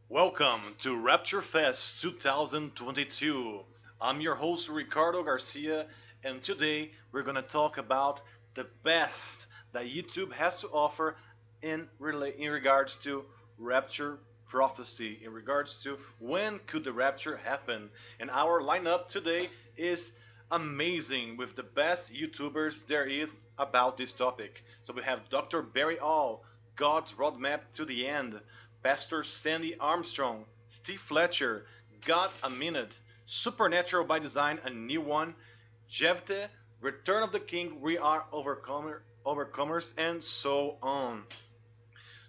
Welcome to Rapture Fest 2022. I'm your host Ricardo Garcia, and today we're gonna talk about the best that YouTube has to offer in regards to Rapture prophecy, in regards to when could the Rapture happen. And our lineup today is amazing with the best YouTubers there is about this topic. So we have Dr. Barry All, God's Roadmap to the End. Pastor Sandy Armstrong, Steve Fletcher, God a Minute, Supernatural by Design, a new one, Jephthah, Return of the King, We Are Overcomers, and so on.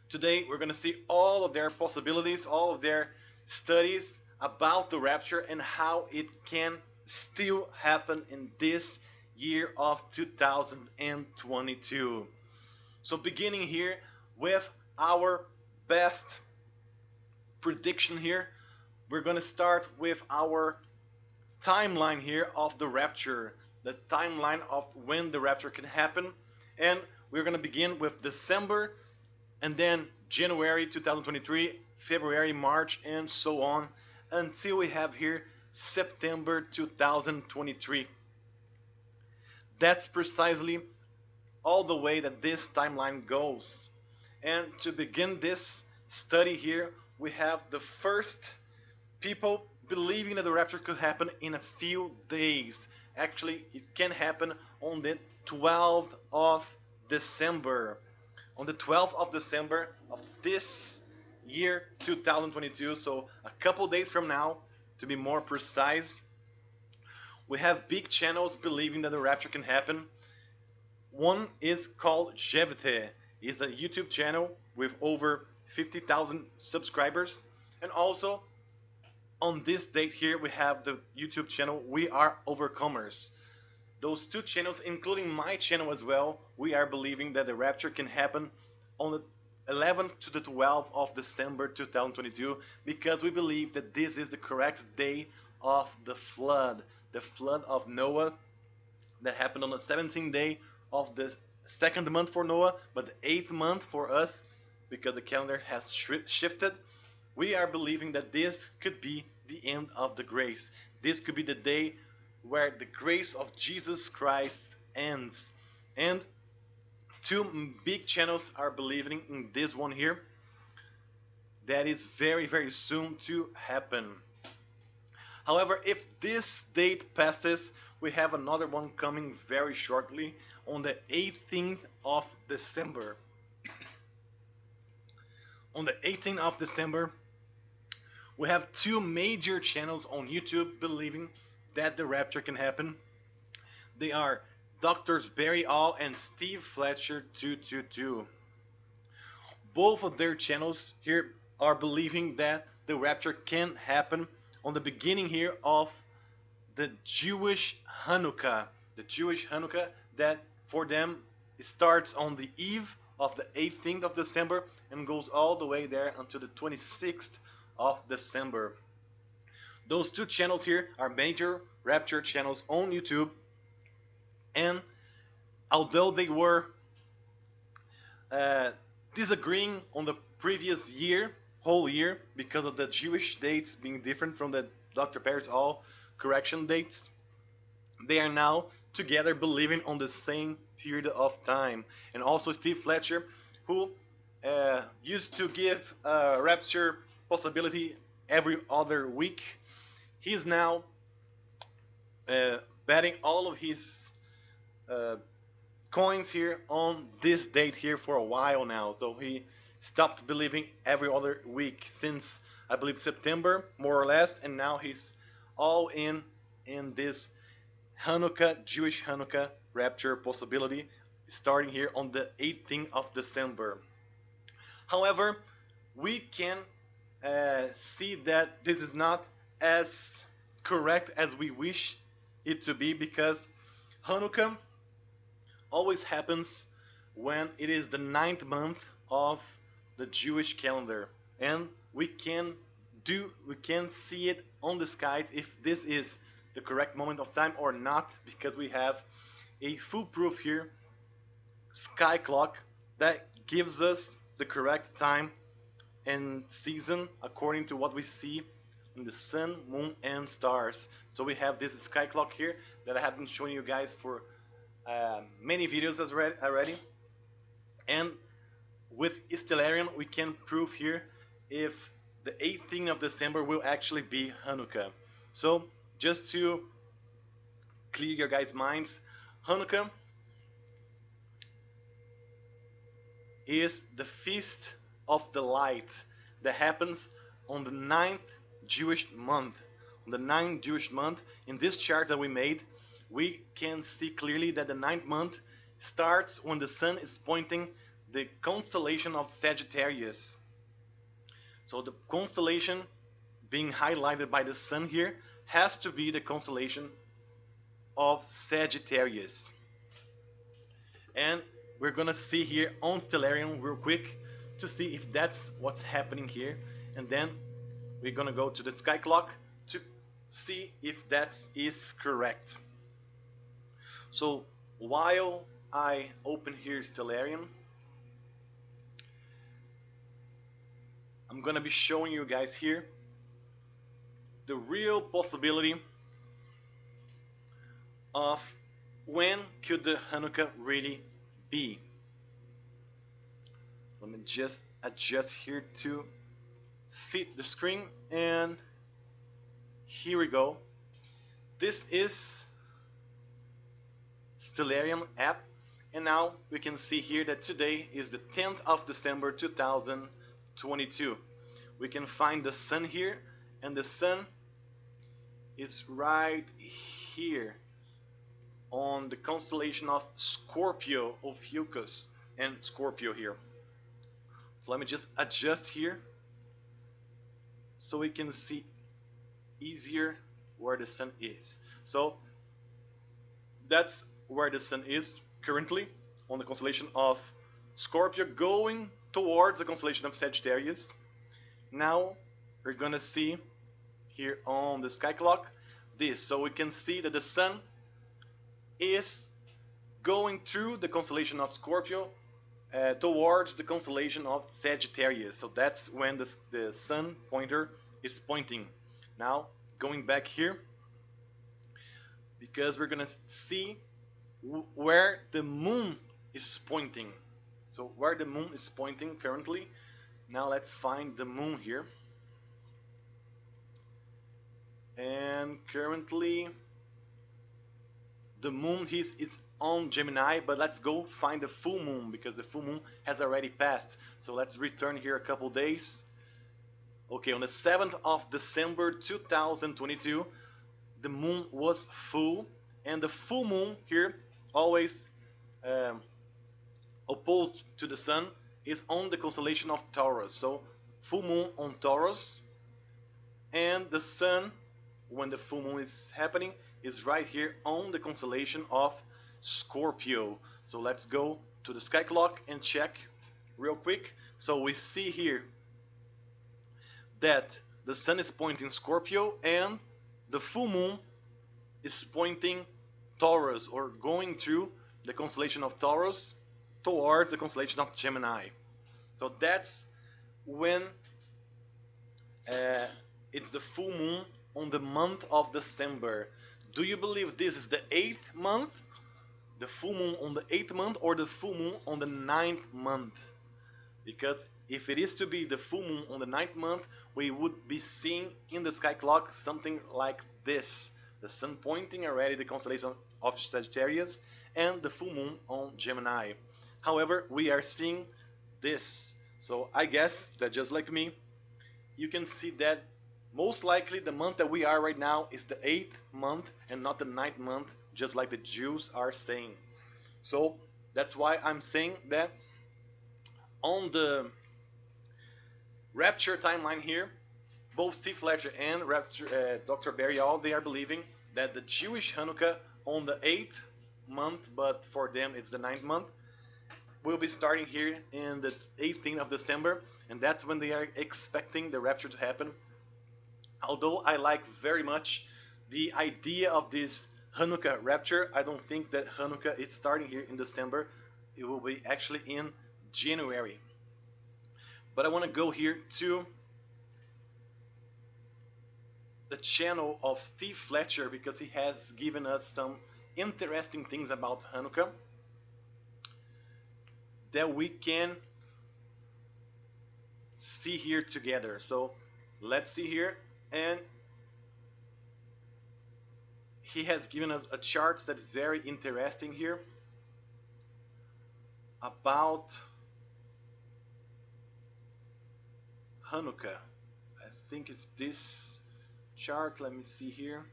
Today we're going to see all of their possibilities, all of their studies about the rapture and how it can still happen in this year of 2022. So beginning here with our best prediction here, we're going to start with our timeline here of the rapture, the timeline of when the rapture can happen. And we're going to begin with December, and then January 2023, February, March, and so on, until we have here September 2023. That's precisely all the way that this timeline goes. And to begin this study here, we have the first people believing that the rapture could happen in a few days. Actually, it can happen on the 12th of December. On the 12th of December of this year 2022, so a couple days from now, to be more precise, we have big channels believing that the rapture can happen. One is called Jephthah. It's a YouTube channel with over 50,000 subscribers. And also on this date here we have the YouTube channel We Are Overcomers. Those two channels, including my channel as well, we are believing that the rapture can happen on the 11th to the 12th of December 2022, because we believe that this is the correct day of the flood of Noah, that happened on the 17th day of the second month for Noah, but the 8th month for us, because the calendar has shifted. We are believing that this could be the end of the grace. This could be the day where the grace of Jesus Christ ends. And two big channels are believing in this one here, that is very, very soon to happen. However, if this date passes, we have another one coming very shortly on the 18th of December. On the 18th of December, we have two major channels on YouTube believing that the rapture can happen. They are Drs. Barry All and Steve Fletcher 222. Both of their channels here are believing that the rapture can happen on the beginning here of the Jewish Hanukkah. The Jewish Hanukkah that for them starts on the eve of the 18th of December and goes all the way there until the 26th of December. Those two channels here are major rapture channels on YouTube, and although they were disagreeing on the previous year, whole year, because of the Jewish dates being different from the Dr. Barry's All correction dates, they are now together believing on the same period of time. And also Steve Fletcher, who used to give rapture possibility every other week, he's now betting all of his coins here on this date here for a while now. So he stopped believing every other week since, I believe, September, more or less, and now he's all in this Hanukkah, Jewish Hanukkah rapture possibility, starting here on the 18th of December. However, we can see that this is not as correct as we wish it to be, because Hanukkah always happens when it is the ninth month of the Jewish calendar, and we can see it on the skies if this is the correct moment of time or not, because we have a foolproof here sky clock that gives us the correct time and season according to what we see in the sun, moon, and stars. So we have this sky clock here that I have been showing you guys for many videos already. And with Stellarium, we can prove here if the 18th of December will actually be Hanukkah. So just to clear your guys' minds, Hanukkah is the feast of the light that happens on the ninth Jewish month. On the ninth Jewish month, in this chart that we made, we can see clearly that the ninth month starts when the sun is pointing the constellation of Sagittarius. So the constellation being highlighted by the sun here has to be the constellation of Sagittarius. And we're gonna see here on Stellarium real quick to see if that's what's happening here, and then we're gonna go to the sky clock to see if that is correct. So while I open here Stellarium, I'm gonna be showing you guys here the real possibility of when could the Hanukkah really be. Let me just adjust here to fit the screen, and here we go. This is Stellarium app, and now we can see here that today is the 10th of December 2022. We can find the sun here, and the sun is right here on the constellation of Scorpio, Ophiuchus, and Scorpio here. So let me just adjust here so we can see easier where the sun is. So that's where the sun is currently, on the constellation of Scorpio, going towards the constellation of Sagittarius. Now we're gonna see here on the sky clock this, so we can see that the sun is going through the constellation of Scorpio towards the constellation of Sagittarius. So that's when the sun pointer is pointing. Now going back here, because we're gonna see where the moon is pointing. So where the moon is pointing currently. Now let's find the moon here. And currently the moon is on Gemini, but let's go find the full moon, because the full moon has already passed. So let's return here a couple days. Okay, on the 7th of December 2022, the moon was full, and the full moon here, always opposed to the sun, is on the constellation of Taurus. So full moon on Taurus, and the sun, when the full moon is happening, is right here on the constellation of Scorpio. So let's go to the sky clock and check real quick. So we see here that the sun is pointing Scorpio and the full moon is pointing Taurus, or going through the constellation of Taurus towards the constellation of Gemini. So that's when it's the full moon on the month of December. Do you believe this is the 8th month, the full moon on the 8th month, or the full moon on the 9th month? Because if it is to be the full moon on the 9th month, we would be seeing in the sky clock something like this: the sun pointing already the constellation of Sagittarius and the full moon on Gemini. However, we are seeing this. So I guess that just like me, you can see that most likely the month that we are right now is the 8th month and not the 9th month, just like the Jews are saying. So that's why I'm saying that on the Rapture timeline here, both Steve Fletcher and Dr. Barry all they are believing that the Jewish Hanukkah on the 8th month, but for them it's the 9th month, will be starting here in the 18th of December, and that's when they are expecting the rapture to happen. Although I like very much the idea of this Hanukkah rapture, I don't think that Hanukkah is starting here in December. It will be actually in January. But I want to go here to the channel of Steve Fletcher because he has given us some interesting things about Hanukkah that we can see here together. So let's see here, and he has given us a chart that is very interesting here about Hanukkah. I think it's this chart. Let me see here.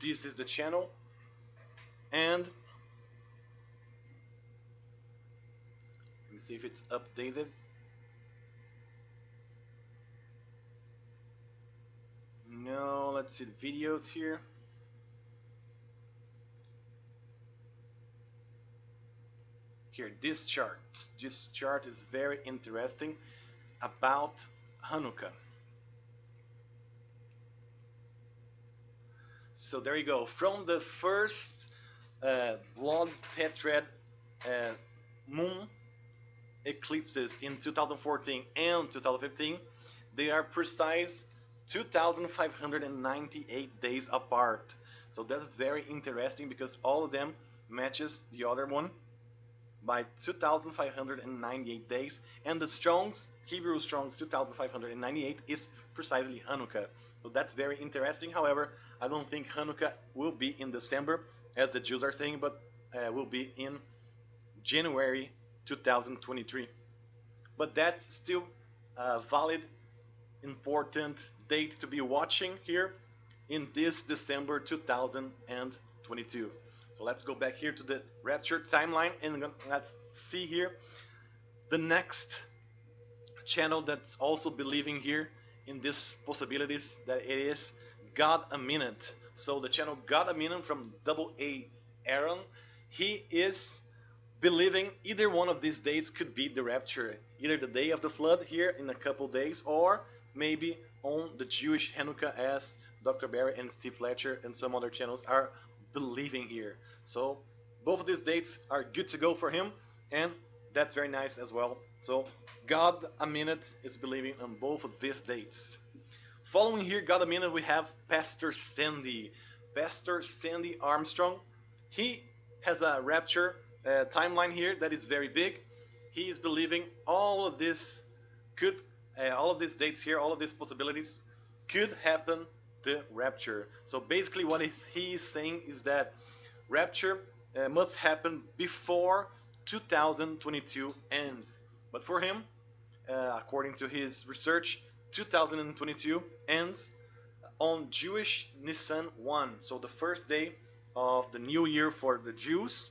This is the channel, and let me see if it's updated. No, let's see the videos here. Here, this chart is very interesting about Hanukkah. So there you go. From the first blood tetrad moon eclipses in 2014 and 2015, they are precise 2,598 days apart. So that's very interesting because all of them matches the other one by 2,598 days, and the Strong's, Hebrew Strong's 2,598 is precisely Hanukkah. So that's very interesting. However, I don't think Hanukkah will be in December, as the Jews are saying, but will be in January 2023. But that's still a valid, important date to be watching here in this December 2022. So let's go back here to the Rapture timeline, and let's see here the next channel that's also believing here in these possibilities, that it is God a Minute. So the channel God a Minute from Double A Aaron, he is believing either one of these dates could be the rapture, either the day of the flood here in a couple days, or maybe on the Jewish Hanukkah, as Dr. Barry and Steve Fletcher and some other channels are believing here. So both of these dates are good to go for him, and that's very nice as well. So God a Minute is believing on both of these dates. Following here, God a Minute, we have Pastor Sandy. Pastor Sandy Armstrong. He has a rapture timeline here that is very big. He is believing all of this could, all of these dates here, all of these possibilities could happen, the rapture. So basically what he is saying is that rapture must happen before 2022 ends. But for him, according to his research, 2022 ends on Jewish Nisan 1, so the first day of the new year for the Jews,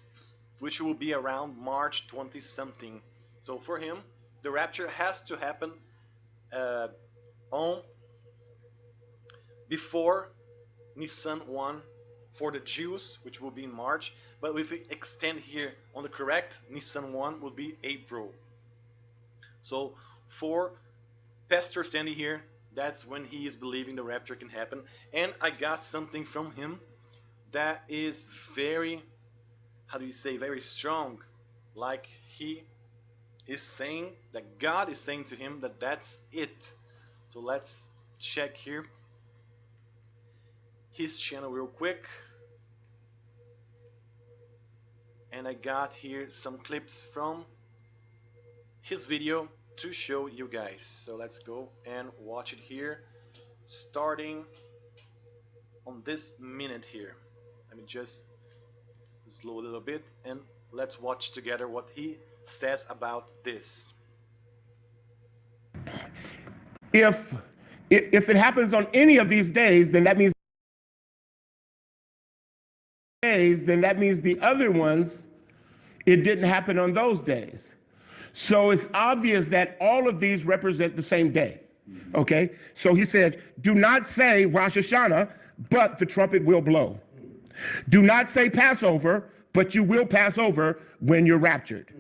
which will be around March 20 something. So for him, the rapture has to happen on before Nisan 1 for the Jews, which will be in March. But if we extend here on the correct, Nisan 1 will be April. So for Pastor Sandy here, that's when he is believing the rapture can happen. And I got something from him that is very, how do you say, very strong. Like he is saying that God is saying to him that that's it. So let's check here his channel real quick. And I got here some clips from his video to show you guys. So let's go and watch it here, starting on this minute here. Let me just slow a little bit and let's watch together what he says about this. If it happens on any of these days, then that means days, then that means the other ones, it didn't happen on those days. So it's obvious that all of these represent the same day. Okay? So he said, do not say Rosh Hashanah, but the trumpet will blow. Do not say Passover, but you will pass over when you're raptured.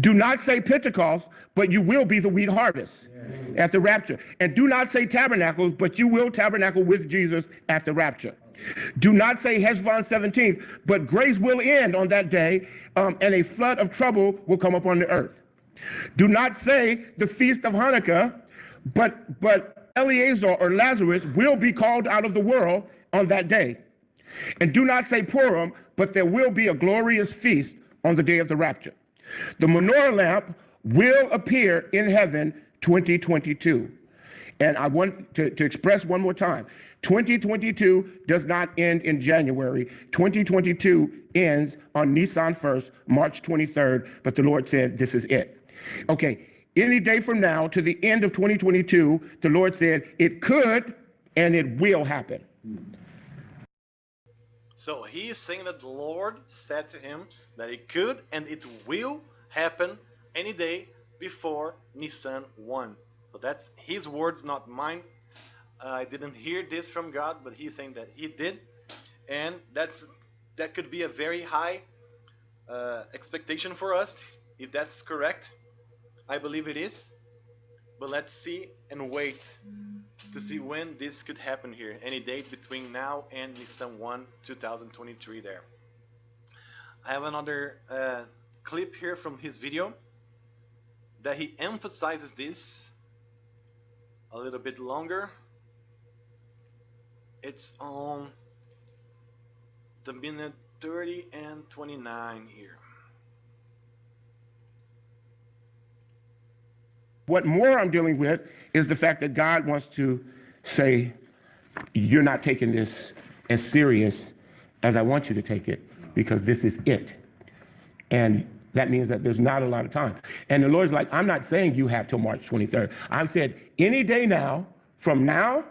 Do not say Pentecost, but you will be the wheat harvest at the rapture. And do not say tabernacles, but you will tabernacle with Jesus at the rapture. Do not say Heshvan 17th, but grace will end on that day, and a flood of trouble will come upon the earth. Do not say the feast of Hanukkah, but Eleazar or Lazarus will be called out of the world on that day. And do not say Purim, but there will be a glorious feast on the day of the rapture. The menorah lamp will appear in heaven 2022. And I want to express one more time. 2022 does not end in January. 2022 ends on Nisan 1st, March 23rd, but the Lord said this is it. Okay, any day from now to the end of 2022, the Lord said it could and it will happen. So he is saying that the Lord said to him that it could and it will happen any day before Nisan 1. So that's his words, not mine. I didn't hear this from God, but he's saying that he did. And that could be a very high expectation for us, if that's correct. I believe it is. But let's see and wait to see when this could happen here. Any date between now and Nisan 1, 2023 there. I have another clip here from his video that he emphasizes this a little bit longer. It's on the minute 30 and 29 here. What more I'm dealing with is the fact that God wants to say, you're not taking this as serious as I want you to take it, because this is it. And that means that there's not a lot of time. And the Lord's like, I'm not saying you have till March 23rd. I've said any day now, from now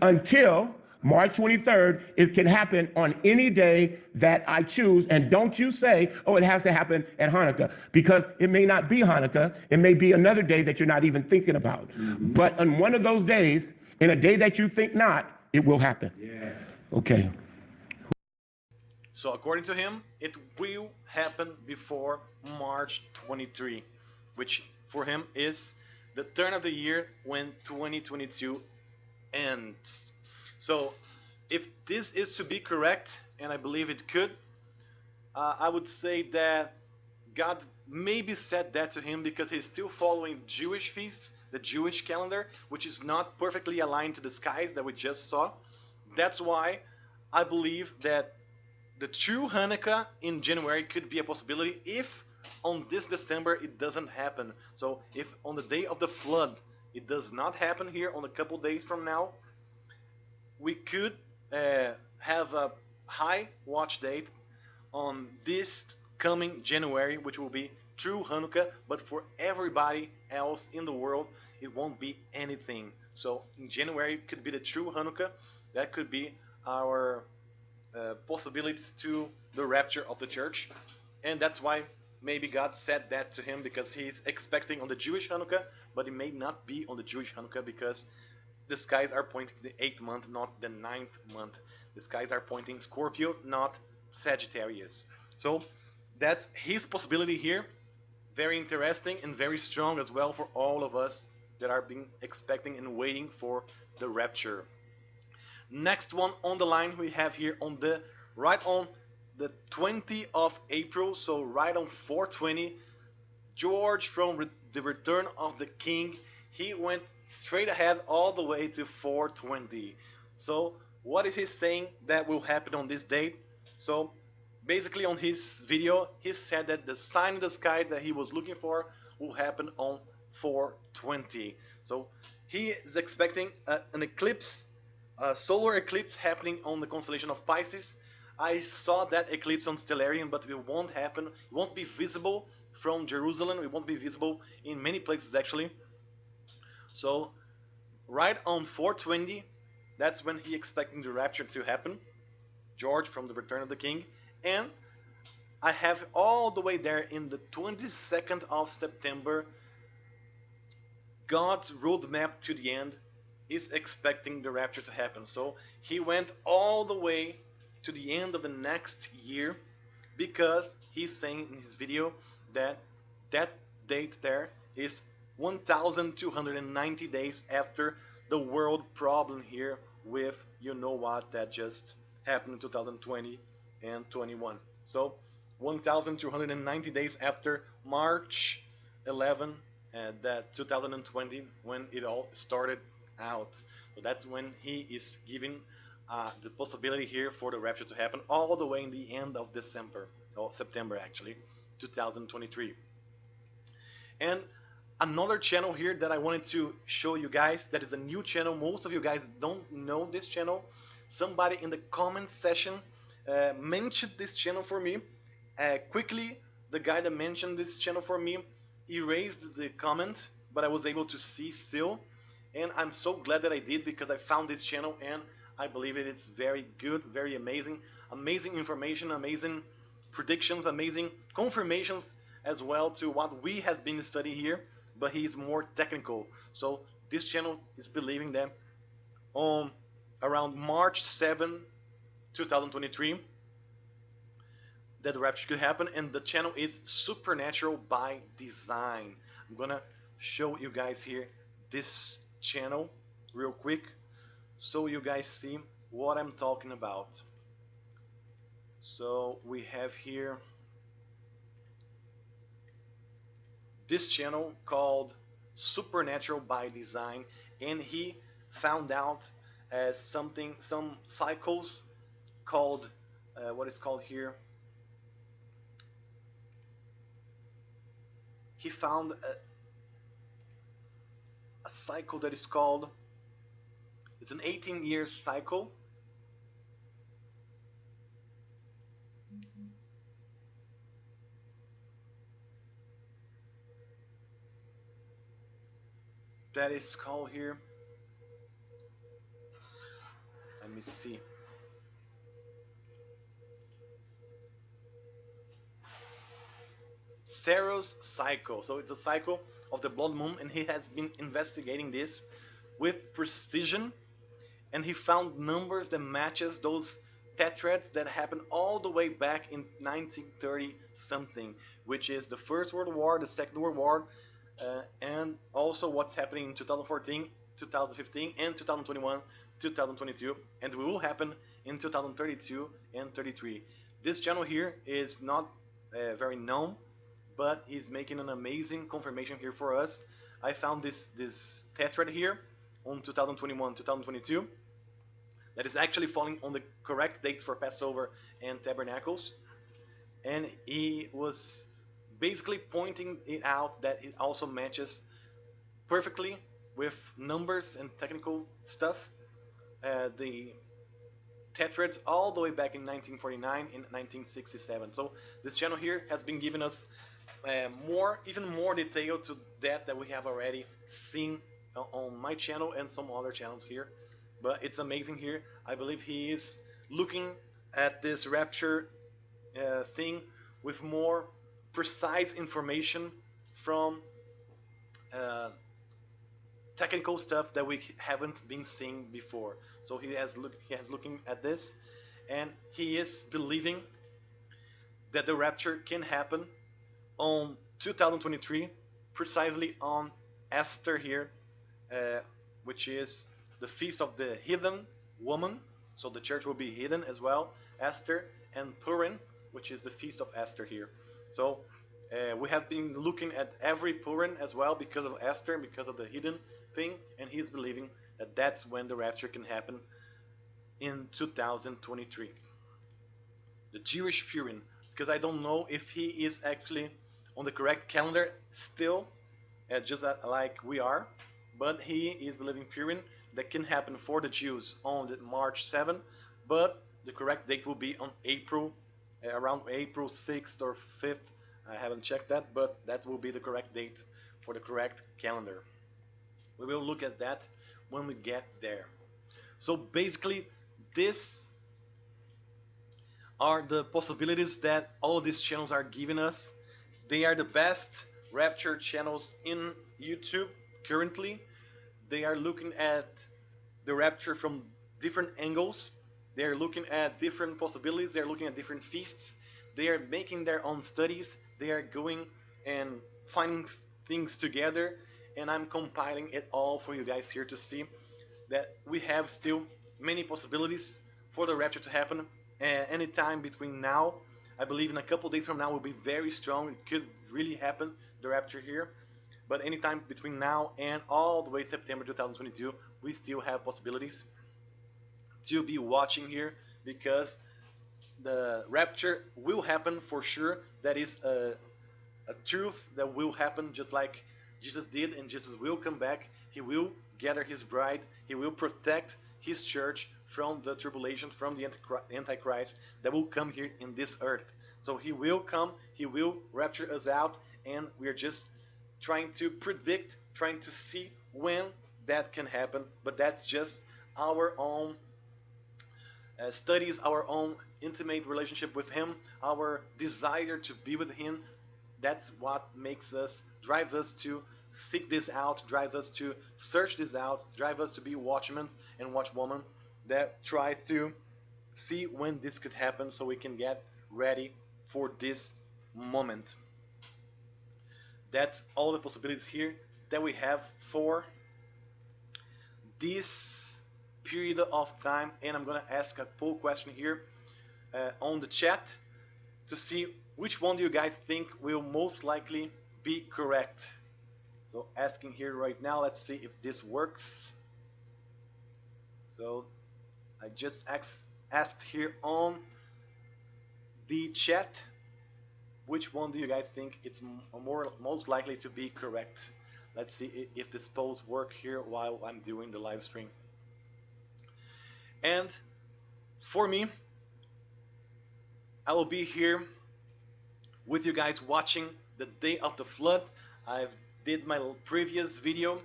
until March 23rd, it can happen on any day that I choose. And don't you say, oh, it has to happen at Hanukkah, because it may not be Hanukkah. It may be another day that you're not even thinking about. But on one of those days, in a day that you think not, it will happen. Yes. Okay. So according to him, it will happen before March 23, which for him is the turn of the year when 2022 ends. So if this is to be correct, and I believe it could, I would say that God maybe said that to him because he's still following Jewish feasts, the Jewish calendar, which is not perfectly aligned to the skies that we just saw. That's why I believe that the true Hanukkah in January could be a possibility if on this December it doesn't happen. So if on the day of the flood it does not happen here on a couple days from now, we could have a high watch date on this coming January, which will be true Hanukkah, but for everybody else in the world, it won't be anything. So in January could be the true Hanukkah. That could be our possibilities to the rapture of the church. And that's why maybe God said that to him, because he's expecting on the Jewish Hanukkah, but it may not be on the Jewish Hanukkah because the skies are pointing the 8th month, not the 9th month. The skies are pointing Scorpio, not Sagittarius. So that's his possibility here. Very interesting and very strong as well for all of us that are being expecting and waiting for the rapture. Next one on the line we have here on the right on the 20th of April, so right on 420, George from the Return of the King, he went straight ahead all the way to 420. So what is he saying that will happen on this date? So basically on his video, he said that the sign in the sky that he was looking for will happen on 420. So he is expecting an eclipse, a solar eclipse happening on the constellation of Pisces. I saw that eclipse on Stellarium, but it won't happen. It won't be visible from Jerusalem. It won't be visible in many places actually. So right on 420, that's when he expecting the rapture to happen. George from the Return of the King, and I have all the way there in the 22nd of September. God's roadmap to the end is expecting the rapture to happen. So he went all the way to the end of the next year because he's saying in his video that that date there is 1290 days after the world problem here with you know what that just happened in 2020 and 21. So 1290 days after March 11 that 2020 when it all started out. So that's when he is giving the possibility here for the rapture to happen all the way in the end of December or September actually 2023. And another channel here that I wanted to show you guys, that is a new channel. Most of you guys don't know this channel. Somebody in the comment section mentioned this channel for me. Quickly, the guy that mentioned this channel for me erased the comment, but I was able to see still. And I'm so glad that I did, because I found this channel and I believe it is very good, very amazing. Amazing information, amazing predictions, amazing confirmations as well to what we have been studying here, but he's more technical. So this channel is believing that on around March 7, 2023, that the rapture could happen, and the channel is Supernatural by Design. I'm gonna show you guys here this channel real quick so you guys see what I'm talking about. So we have here this channel called Supernatural by Design, and he found out some cycles called what is called here. He found a cycle that is called, it's an 18-year cycle. That is called here. Let me see. Saros cycle. So it's a cycle of the blood moon, and he has been investigating this with precision, and he found numbers that matches those tetrads that happened all the way back in 1930 something, which is the First World War, the Second World War, and also what's happening in 2014, 2015, and 2021, 2022, and it will happen in 2032 and 33. This channel here is not very known, but he's making an amazing confirmation here for us. I found this tetrad here on 2021, 2022 that is actually falling on the correct dates for Passover and Tabernacles, and he was basically pointing it out that it also matches perfectly with numbers and technical stuff. The tetrads all the way back in 1949 and 1967. So this channel here has been giving us even more detail to that we have already seen on my channel and some other channels here. But it's amazing here. I believe he is looking at this rapture thing with more precise information from technical stuff that we haven't been seeing before. So he has looking at this, and he is believing that the rapture can happen on 2023, precisely on Esther here, which is the feast of the hidden woman. So the church will be hidden as well, Esther, and Purim, which is the feast of Esther here. So we have been looking at every Purim as well because of Esther, because of the hidden thing, and he's believing that that's when the rapture can happen in 2023. The Jewish Purim, because I don't know if he is actually on the correct calendar still, just like we are, but he is believing Purim that can happen for the Jews on the March 7th, but the correct date will be on April, around April 6th or 5th. I haven't checked that, but that will be the correct date for the correct calendar. We will look at that when we get there. So basically, this are the possibilities that all of these channels are giving us. They are the best Rapture channels in YouTube currently. They are looking at the Rapture from different angles. They are looking at different possibilities. They are looking at different feasts. They are making their own studies. They are going and finding things together. And I'm compiling it all for you guys here to see that we have still many possibilities for the Rapture to happen. Anytime between now, I believe in a couple days from now will be very strong. It could really happen, the Rapture here. But anytime between now and all the way September 2022, we still have possibilities to be watching here, because the Rapture will happen for sure. That is a truth that will happen, just like Jesus did, and Jesus will come back. He will gather his bride. He will protect his church from the tribulation, from the Antichrist that will come here in this earth. So he will come, he will rapture us out, and we are just trying to predict, trying to see when that can happen. But that's just our own studies, our own intimate relationship with him, our desire to be with him. That's what makes us, drives us to seek this out, drives us to search this out, drives us to be watchmen and watchwomen that try to see when this could happen so we can get ready for this moment. That's all the possibilities here that we have for this period of time. And I'm gonna ask a poll question here on the chat to see which one do you guys think will most likely be correct. So asking here right now, let's see if this works. So I just asked here on the chat, which one do you guys think it's most likely to be correct? Let's see if this polls work here while I'm doing the live stream. And for me, I will be here with you guys watching the day of the flood. I did my previous video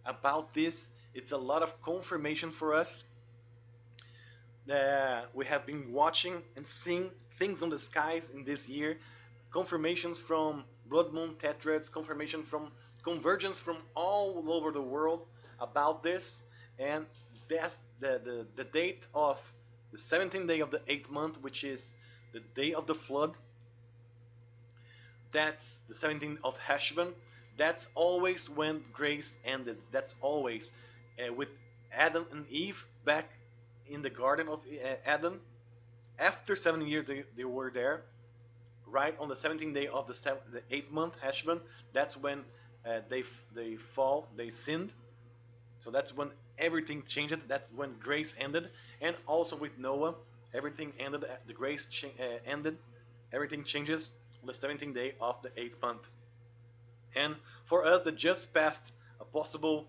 about this. It's a lot of confirmation for us. We have been watching and seeing things on the skies in this year. Confirmations from blood moon tetrads, confirmation from convergence from all over the world about this. And that's the date of the 17th day of the 8th month, which is the day of the flood. That's the 17th of Heshvan. That's always when grace ended. That's always with Adam and Eve back in the Garden of Eden. After 7 years they were there, right on the 17th day of the 8th month, Heshvan. That's when they fall, they sinned. So that's when everything changed. That's when grace ended. And also with Noah, everything ended. The grace ended. Everything changes on the 17th day of the 8th month. And for us that just passed a possible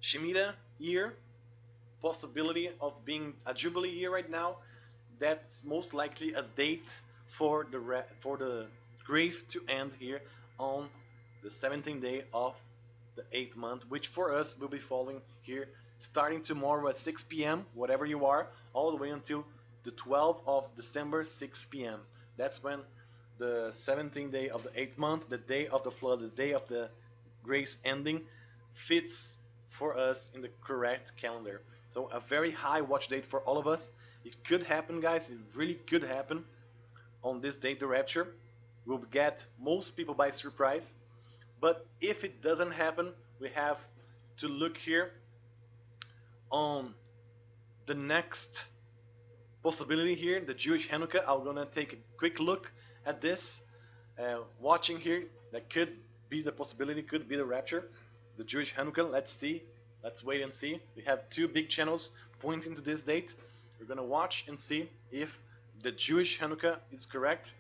Shemitah year, possibility of being a Jubilee year right now, that's most likely a date for the grace to end here on the 17th day of the 8th month, which for us will be falling here starting tomorrow at 6 p.m., whatever you are, all the way until the 12th of December, 6 p.m. That's when the 17th day of the 8th month, the day of the flood, the day of the grace ending, fits for us in the correct calendar. So a very high watch date for all of us. It could happen, guys. It really could happen on this date, the rapture. We'll get most people by surprise. But if it doesn't happen, we have to look here on the next possibility here, the Jewish Hanukkah. I'm gonna take a quick look at this. Watching here, that could be the possibility, could be the rapture. The Jewish Hanukkah, let's see. Let's wait and see. We have two big channels pointing to this date. We're gonna watch and see if the Jewish Hanukkah is correct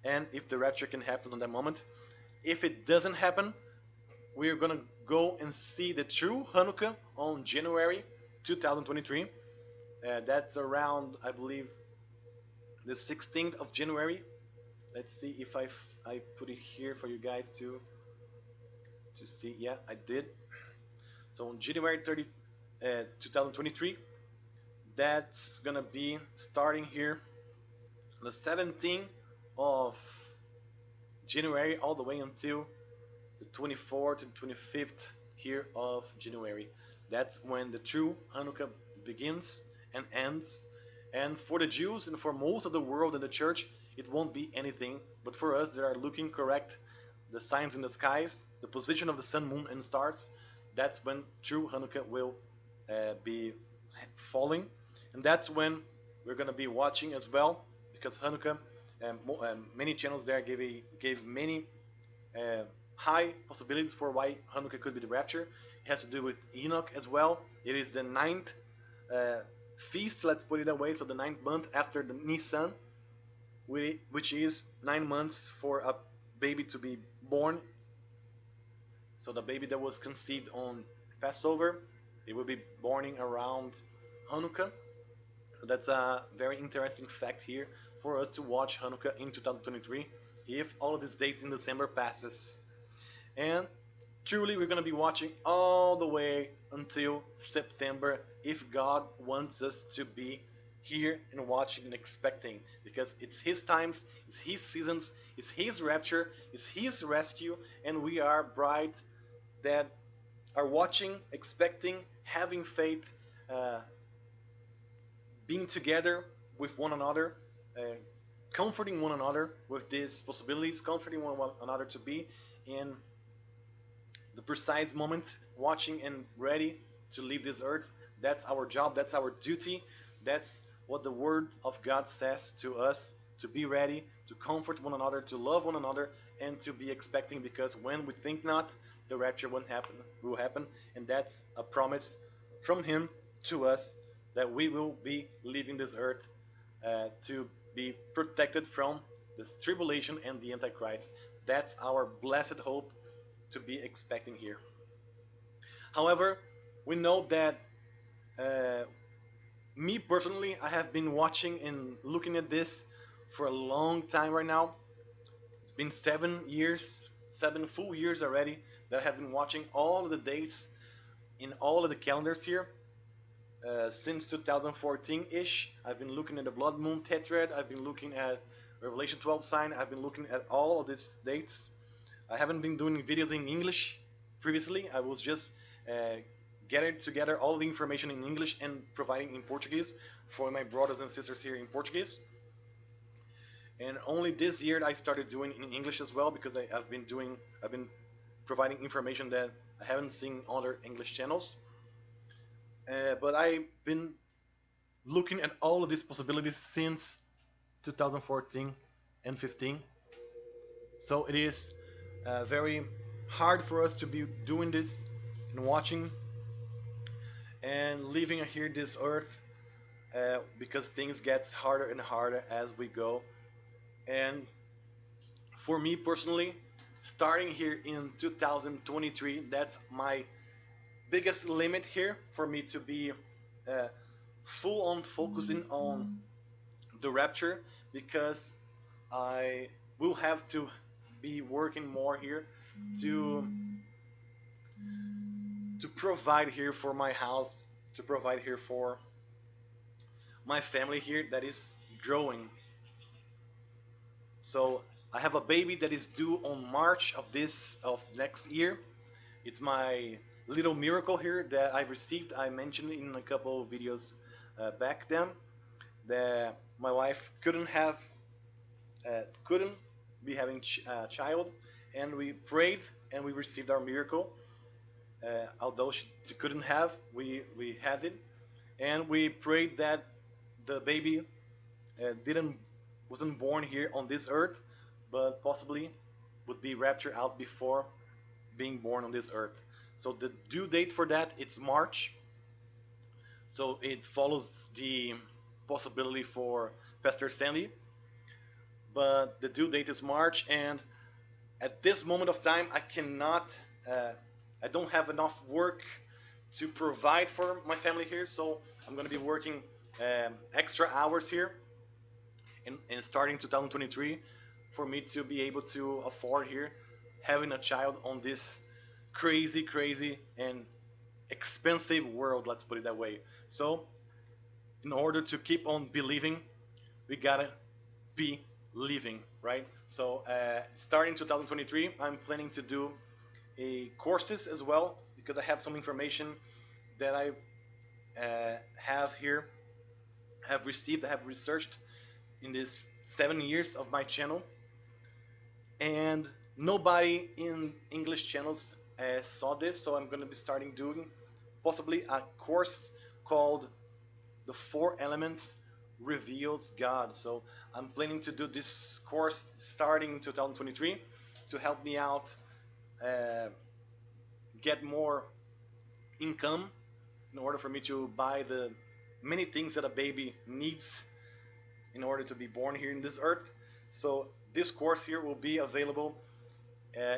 and if the rapture can happen on that moment. If it doesn't happen, we're gonna go and see the true Hanukkah on January 2023. That's around, I believe, the 16th of January. Let's see if I put it here for you guys to see. Yeah, I did. So on January 30, 2023, That's gonna be starting here the 17th of January all the way until the 24th and 25th here of January. That's when the true Hanukkah begins and ends. And for the Jews and for most of the world and the church, it won't be anything. But for us that are looking correct, the signs in the skies, the position of the sun, moon, and stars, that's when true Hanukkah will be falling. And that's when we're going to be watching as well, because Hanukkah, many channels there gave many uh, high possibilities for why Hanukkah could be the rapture. It has to do with Enoch as well. It is the ninth uh, feast, let's put it that way, so the ninth month after the Nisan, which is 9 months for a baby to be born. So the baby that was conceived on Passover, it will be born around Hanukkah. So that's a very interesting fact here for us to watch Hanukkah in 2023 if all of these dates in December passes. And truly we're going to be watching all the way until September if God wants us to be here and watching and expecting, because it's his times, it's his seasons, it's his rapture, it's his rescue, and we are bride that are watching, expecting, having faith, uh, being together with one another, uh, comforting one another with these possibilities, comforting one another to be in the precise moment, watching and ready to leave this earth. That's our job, that's our duty, that's what the Word of God says to us, to be ready, to comfort one another, to love one another, and to be expecting, because when we think not, the rapture will happen, and that's a promise from Him to us that we will be leaving this earth to be protected from this tribulation and the Antichrist. That's our blessed hope to be expecting here. However, we know that uh, me personally, I have been watching and looking at this for a long time right now. It's been 7 years, 7 full years already that I have been watching all of the dates in all of the calendars here. Since 2014-ish, I've been looking at the Blood Moon Tetrad, I've been looking at Revelation 12 sign, I've been looking at all of these dates. I haven't been doing videos in English previously. I was just gathering together all the information in English and providing in Portuguese for my brothers and sisters here in Portuguese. And only this year I started doing in English as well, because I've been providing information that I haven't seen on other English channels. But I've been looking at all of these possibilities since 2014 and 15. So it is very hard for us to be doing this and watching and living here this earth, because things get harder and harder as we go. And for me personally, starting here in 2023, that's my biggest limit here for me to be full on focusing on the rapture, because I will have to be working more here to provide here for my house, to provide here for my family here that is growing. So I have a baby that is due on March of next year. It's my little miracle here that I received. I mentioned in a couple of videos back then that my wife couldn't be having a child, and we prayed and we received our miracle. Although she couldn't have, we had it, and we prayed that the baby didn't wasn't born here on this earth, but possibly would be raptured out before being born on this earth. So the due date for that, it's March. So it follows the possibility for Pastor Sandy, but the due date is March, and at this moment of time, I cannot. I don't have enough work to provide for my family here, so I'm going to be working extra hours here and starting 2023 for me to be able to afford here having a child on this crazy and expensive world, let's put it that way. So in order to keep on believing, we gotta be living, right? So starting 2023, I'm planning to do a courses as well because I have some information that I have here, have received, I have researched in these 7 years of my channel, and nobody in English channels saw this. So I'm going to be starting doing possibly a course called "The Four Elements Reveals God." So I'm planning to do this course starting in 2023 to help me out uh, get more income in order for me to buy the many things that a baby needs in order to be born here in this earth. So this course here will be available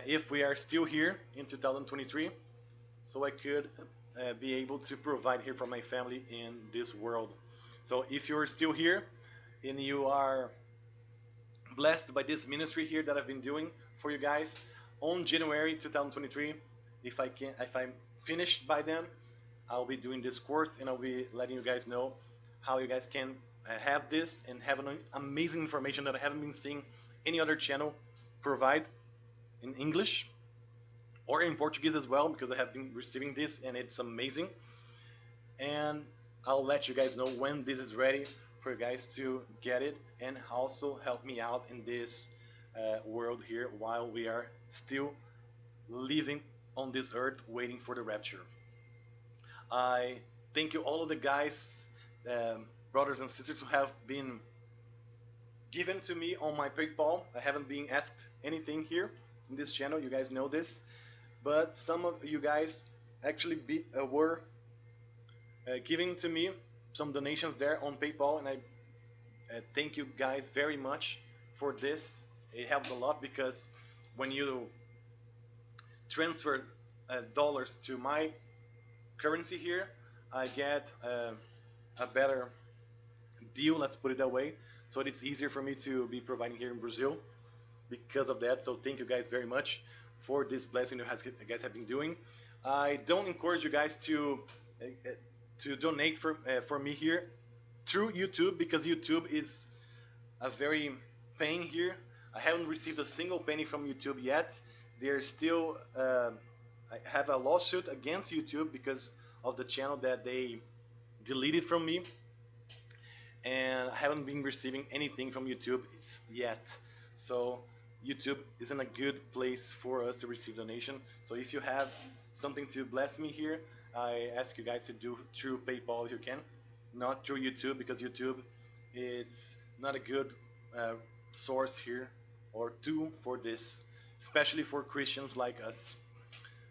if we are still here in 2023, so I could be able to provide here for my family in this world. So if you're still here and you are blessed by this ministry here that I've been doing for you guys on January 2023, if I'm finished by then, I'll be doing this course and I'll be letting you guys know how you guys can have this and have an amazing information that I haven't been seeing any other channel provide in English or in Portuguese as well, because I have been receiving this and it's amazing. And I'll let you guys know when this is ready for you guys to get it and also help me out in this world here while we are still living on this earth waiting for the rapture. I thank you all of the guys, brothers and sisters who have been given to me on my PayPal. I haven't been asked anything here in this channel. You guys know this, but some of you guys actually were giving to me some donations there on PayPal, and I thank you guys very much for this. It helped a lot because when you transfer dollars to my currency here, I get a better deal, let's put it that way. So it's easier for me to be providing here in Brazil because of that. So thank you guys very much for this blessing you guys have been doing. I don't encourage you guys to donate for me here through YouTube, because YouTube is a very pain here. I haven't received a single penny from YouTube yet. They're still I have a lawsuit against YouTube because of the channel that they deleted from me, and I haven't been receiving anything from YouTube yet. So YouTube isn't a good place for us to receive donation. So if you have something to bless me here, I ask you guys to do through PayPal if you can, not through YouTube, because YouTube is not a good source here or tool for this, especially for Christians like us.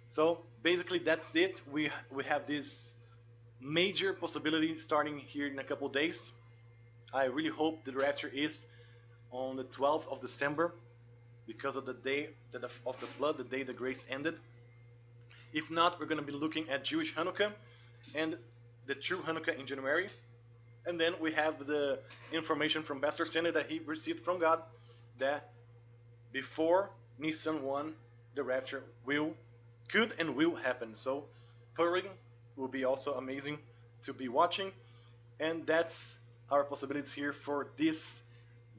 So basically that's it. We have this major possibility starting here in a couple days. I really hope the rapture is on the 12th of December because of the day of the flood, the day the grace ended. If not, we're going to be looking at Jewish Hanukkah and the true Hanukkah in January. And then we have the information from Pastor Sandy that he received from God that before Nissan 1, the rapture could and will happen. So Purim will be also amazing to be watching. And that's our possibilities here for this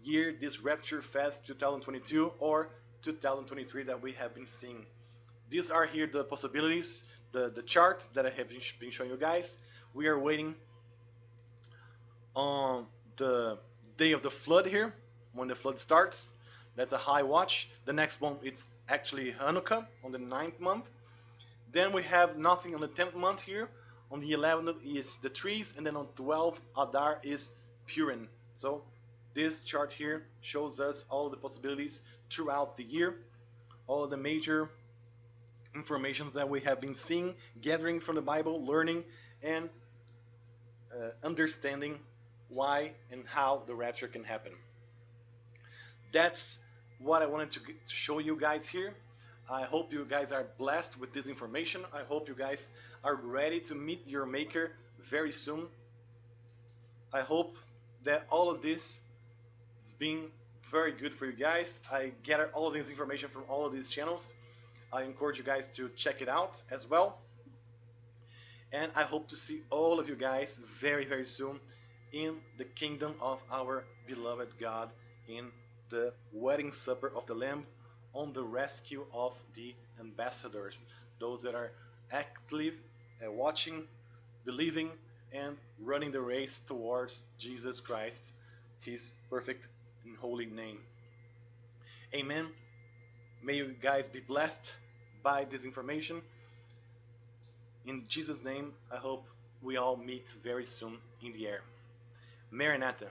year, this Rapture Fest 2022 or 2023 that we have been seeing. These are here the possibilities, the chart that I have been showing you guys. We are waiting on the day of the flood here, when the flood starts. That's a high watch. The next one, it's actually Hanukkah on the 9th month. Then we have nothing on the 10th month here. On the 11th is the trees, and then on 12th Adar is Purim. So this chart here shows us all the possibilities throughout the year, all of the major information that we have been seeing, gathering from the Bible, learning, and understanding why and how the rapture can happen. That's what I wanted to show you guys here. I hope you guys are blessed with this information. I hope you guys are ready to meet your Maker very soon. I hope that all of this has been very good for you guys. I gather all of this information from all of these channels. I encourage you guys to check it out as well. And I hope to see all of you guys very, very soon in the kingdom of our beloved God, in the wedding supper of the Lamb, on the rescue of the ambassadors, those that are active, watching, believing, and running the race towards Jesus Christ, his perfect and holy name. Amen. May you guys be blessed by this information. In Jesus' name, I hope we all meet very soon in the air. Maranatha.